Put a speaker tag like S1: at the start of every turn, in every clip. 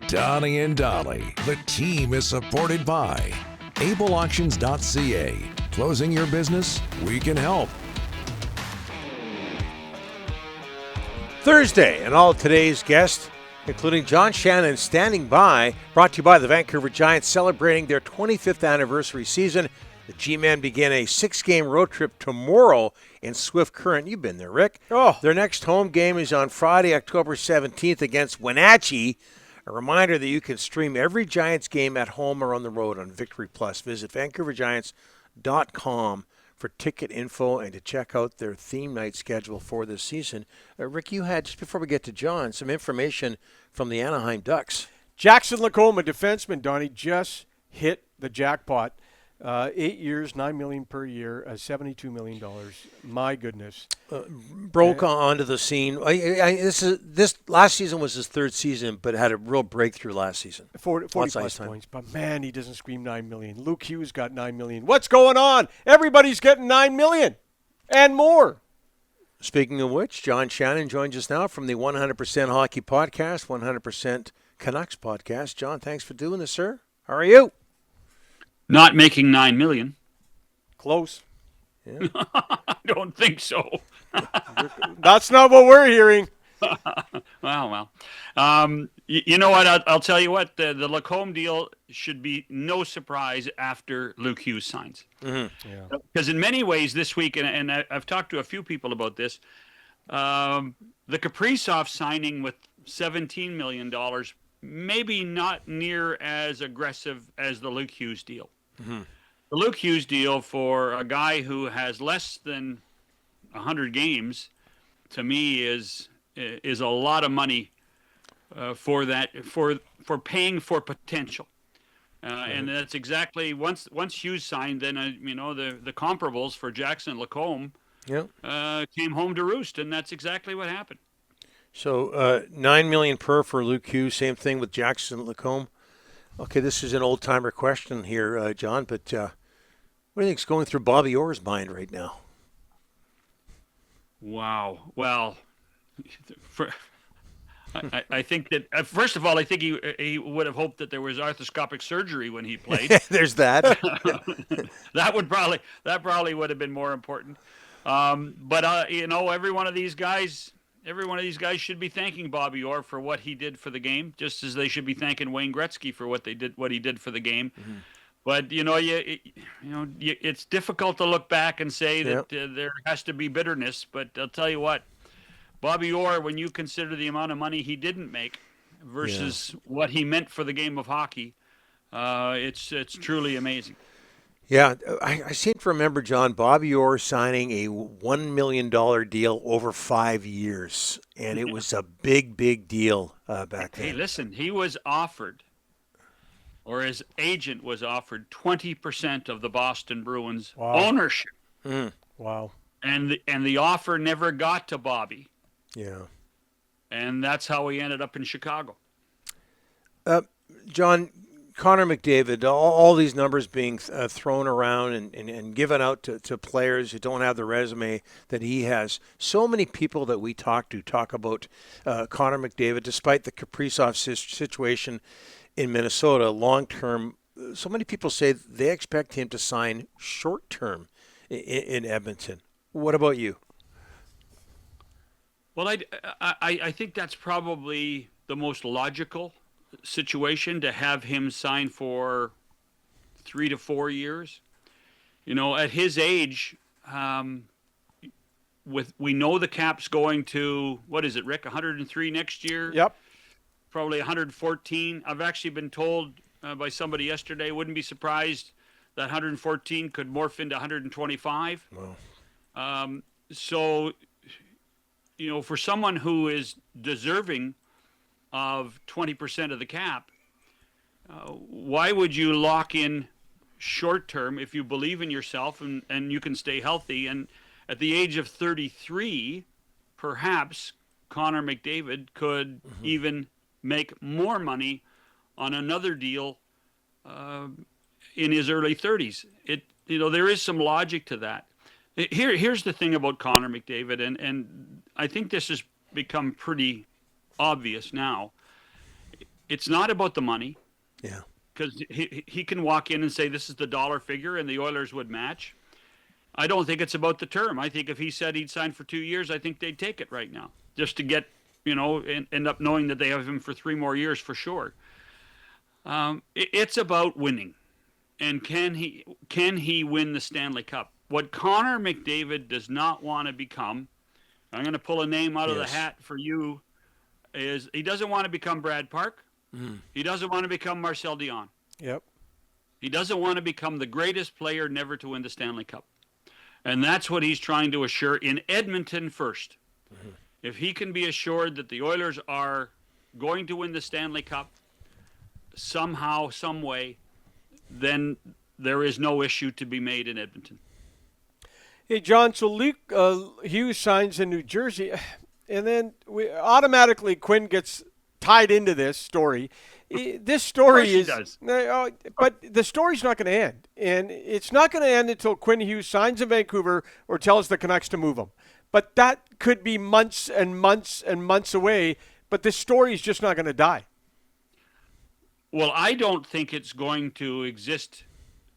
S1: Donnie and Dolly. The team is supported by ableauctions.ca. Closing your business? We can help.
S2: Thursday, and all of today's guests, including John Shannon, standing by, brought to you by the Vancouver Giants, celebrating their 25th anniversary season. The G-Men begin a 6-game road trip tomorrow in Swift Current. You've been there, Rick.
S3: Oh.
S2: Their next home game is on Friday, October 17th against Wenatchee. A reminder that you can stream every Giants game at home or on the road on Victory Plus. Visit VancouverGiants.com for ticket info and to check out their theme night schedule for this season. Rick, you had, just before we get to John, some information from the Anaheim Ducks.
S3: Jackson LaCombe, a defenseman, Donnie, just hit the jackpot. 8 years, $9 million per year, $72 million. My goodness.
S2: Broke onto the scene. This last season was his third season, but had a real breakthrough last season.
S3: 40 plus points. But, man, he doesn't scream $9 million. Luke Hughes got $9 million. What's going on? Everybody's getting $9 million and more.
S2: Speaking of which, John Shannon joins us now from the 100% Hockey Podcast, 100% Canucks Podcast. John, thanks for doing this, sir. How are you?
S4: Not making $9 million.
S3: Close.
S2: Yeah.
S4: I don't think so.
S3: That's not what we're hearing.
S4: Well. You know what? I'll tell you what. The LaCombe deal should be no surprise after Luke Hughes signs.
S2: Mm-hmm.
S3: Yeah.
S4: Because in many ways this week, and I've talked to a few people about this, the Kaprizov signing with $17 million, maybe not near as aggressive as the Luke Hughes deal.
S2: Mm-hmm.
S4: The Luke Hughes deal for a guy who has less than 100 games, to me, is a lot of money for paying for potential. And that's exactly once Hughes signed, then the comparables for Jackson and LaCombe came home to roost, and that's exactly what happened.
S2: So $9 million per for Luke Hughes. Same thing with Jackson LaCombe. Okay, this is an old timer question here, John. But what do you think's going through Bobby Orr's mind right now?
S4: Wow. Well, I think that first of all, I think he would have hoped that there was arthroscopic surgery when he played.
S2: There's that.
S4: that probably would have been more important. But every one of these guys should be thanking Bobby Orr for what he did for the game, just as they should be thanking Wayne Gretzky for what he did for the game. Mm-hmm. But it's difficult to look back and say that there has to be bitterness. But I'll tell you what, Bobby Orr, when you consider the amount of money he didn't make versus what he meant for the game of hockey, it's truly amazing.
S2: Yeah, I seem to remember, John, Bobby Orr signing a $1 million deal over 5 years, and it was a big, big deal back then.
S4: Hey, listen, he was offered, or his agent was offered, 20% of the Boston Bruins ownership.
S2: Mm.
S3: Wow.
S4: And the offer never got to Bobby.
S2: Yeah.
S4: And that's how he ended up in Chicago.
S2: John, Connor McDavid, all these numbers being thrown around and given out to players who don't have the resume that he has. So many people that we talk about Connor McDavid, despite the Kaprizov situation in Minnesota, long-term, so many people say they expect him to sign short-term in Edmonton. What about you?
S4: Well, I think that's probably the most logical situation, to have him sign for 3 to 4 years. At his age, we know the cap's going to, what is it, Rick, 103 next year?
S3: Yep.
S4: Probably 114. I've actually been told by somebody yesterday, wouldn't be surprised that 114 could morph into 125.
S2: Wow.
S4: So, for someone who is deserving of 20% of the cap, why would you lock in short term if you believe in yourself and you can stay healthy? And at the age of 33, perhaps Connor McDavid could even make more money on another deal in his early 30s. There is some logic to that. Here's the thing about Connor McDavid, and I think this has become pretty obvious now. it's not about the money.
S2: Yeah.
S4: Because he can walk in and say this is the dollar figure and the Oilers would match. I don't think it's about the term. I think if he said he'd sign for 2 years, I think they'd take it right now, just to get, end up knowing that they have him for 3 more years for sure. It's about winning, and can he win the Stanley Cup? What Connor McDavid does not want to become, I'm going to pull a name out of the hat for you, is he doesn't want to become Brad Park. He doesn't want to become Marcel Dion.
S3: Yep.
S4: He doesn't want to become the greatest player never to win the Stanley Cup. And that's what he's trying to assure in Edmonton first. If he can be assured that the Oilers are going to win the Stanley Cup somehow, some way, then there is no issue to be made in Edmonton.
S3: Hey, John, so Luke Hughes signs in New Jersey, and then automatically Quinn gets tied into this story. This story is, but the story's not going to end, and it's not going to end until Quinn Hughes signs in Vancouver or tells the Canucks to move him. But that could be months and months and months away. But this story is just not going to die.
S4: Well, I don't think it's going to exist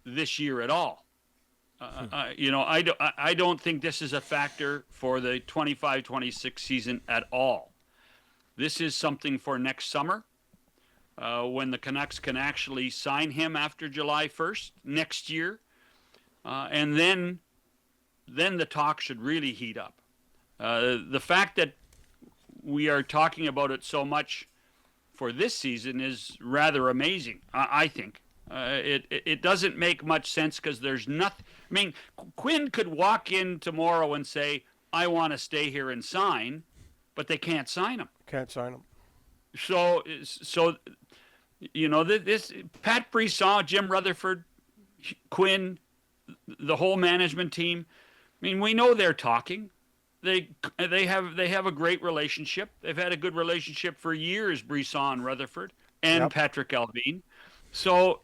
S4: this year at all. I don't think this is a factor for the 25-26 season at all. This is something for next summer, when the Canucks can actually sign him after July 1st next year. And then the talk should really heat up. The fact that we are talking about it so much for this season is rather amazing, I think. It doesn't make much sense because there's nothing. I mean, Quinn could walk in tomorrow and say, I want to stay here and sign, but they can't sign him.
S3: Can't sign him.
S4: So this Pat Brisson, Jim Rutherford, Quinn, the whole management team. I mean, we know they're talking. They have a great relationship. They've had a good relationship for years, Brisson, Rutherford, and Patrick Alvin. So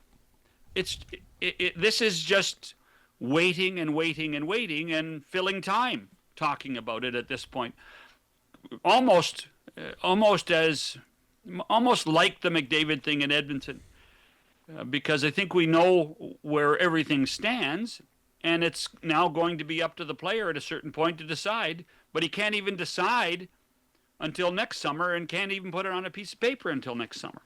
S4: this is just waiting and waiting and waiting and filling time talking about it at this point. Almost like the McDavid thing in Edmonton, because I think we know where everything stands, and it's now going to be up to the player at a certain point to decide, but he can't even decide until next summer and can't even put it on a piece of paper until next summer.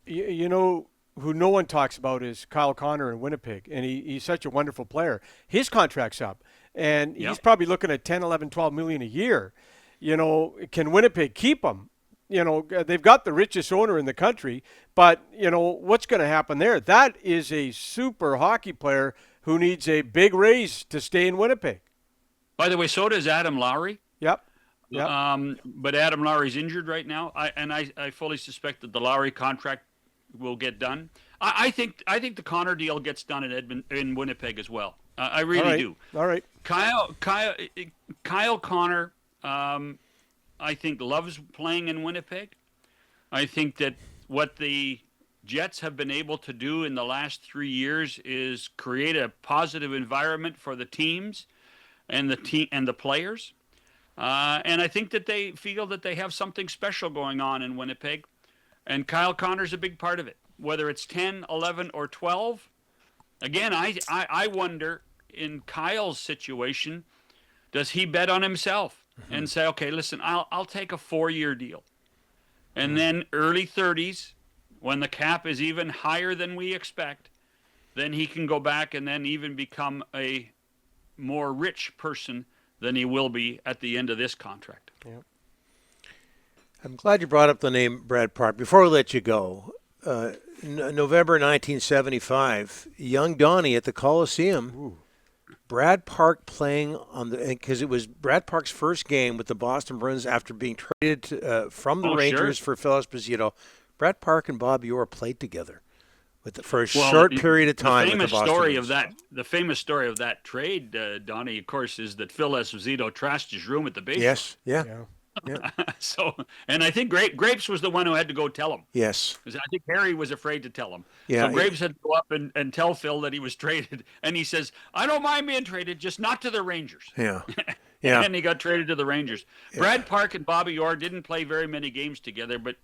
S3: You know who no one talks about is Kyle Connor in Winnipeg, and he's such a wonderful player. His contract's up, and he's probably looking at 10, 11, 12 million a year. Can Winnipeg keep him? They've got the richest owner in the country, but, what's going to happen there? That is a super hockey player who needs a big raise to stay in Winnipeg.
S4: By the way, so does Adam Lowry.
S3: Yep.
S4: But Adam Lowry's injured right now, I fully suspect that the Lowry contract will get done. I think the Connor deal gets done in Winnipeg as well. I really do.
S3: All right.
S4: Kyle Connor, I think loves playing in Winnipeg. I think that what the Jets have been able to do in the last 3 years is create a positive environment for the teams and the players. And I think that they feel that they have something special going on in Winnipeg. And Kyle Connor's a big part of it. Whether it's 10, 11, or 12. Again, I wonder, in Kyle's situation, does he bet on himself and say, okay, listen, I'll take a 4-year deal. And then early 30s, when the cap is even higher than we expect, then he can go back and then even become a more rich person than he will be at the end of this contract.
S3: Yeah.
S2: I'm glad you brought up the name Brad Park. Before we let you go, November 1975, young Donnie at the Coliseum.
S3: Ooh.
S2: Brad Park playing because it was Brad Park's first game with the Boston Bruins after being traded from the Rangers for Phil Esposito. Brad Park and Bobby Orr played together for a short period of time.
S4: The famous story of that trade, Donnie, of course, is that Phil Esposito trashed his room at the base.
S2: Yes, yeah.
S4: So, and I think Grapes was the one who had to go tell him.
S2: Yes.
S4: Because I think Harry was afraid to tell him.
S2: Yeah.
S4: So Grapes had to go up and tell Phil that he was traded. And he says, I don't mind being traded, just not to the Rangers.
S2: Yeah. Yeah.
S4: And he got traded to the Rangers. Yeah. Brad Park and Bobby Orr didn't play very many games together, but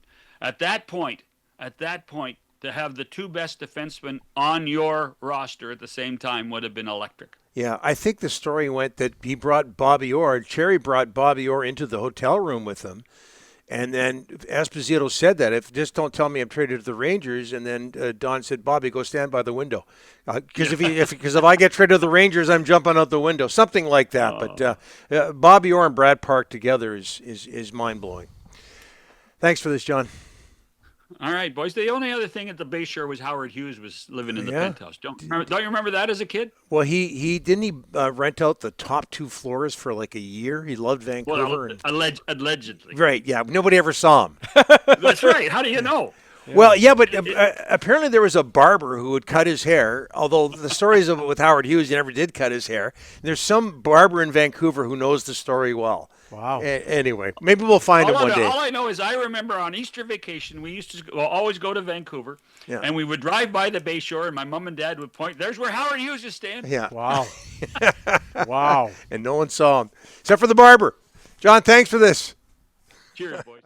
S4: at that point, at that point, to have the two best defensemen on your roster at the same time would have been electric.
S2: Yeah, I think the story went that he brought Bobby Orr. Cherry brought Bobby Orr into the hotel room with him. And then Esposito said that, if just don't tell me I'm traded to the Rangers. And then Don said, Bobby, go stand by the window. Because if I get traded to the Rangers, I'm jumping out the window. Something like that.
S4: Oh.
S2: But Bobby Orr and Brad Park together is mind-blowing. Thanks for this, John.
S4: All right, boys. The only other thing at the Bayshore was Howard Hughes was living in the penthouse. Don't you remember that as a kid?
S2: Well, he rent out the top 2 floors for like a year. He loved Vancouver.
S4: Allegedly.
S2: Right, yeah. Nobody ever saw him.
S4: That's right. How do you know?
S2: Yeah. Well, yeah, but apparently there was a barber who would cut his hair, although the stories of it with Howard Hughes, he never did cut his hair. There's some barber in Vancouver who knows the story well.
S3: Wow.
S2: Anyway, maybe we'll find him one day.
S4: All I know is I remember on Easter vacation, we used to always go to Vancouver, and we would drive by the Bayshore, and my mom and dad would point, there's where Howard Hughes is staying.
S2: Yeah.
S3: Wow. Wow.
S2: And no one saw him, except for the barber. John, thanks for this.
S4: Cheers, boys.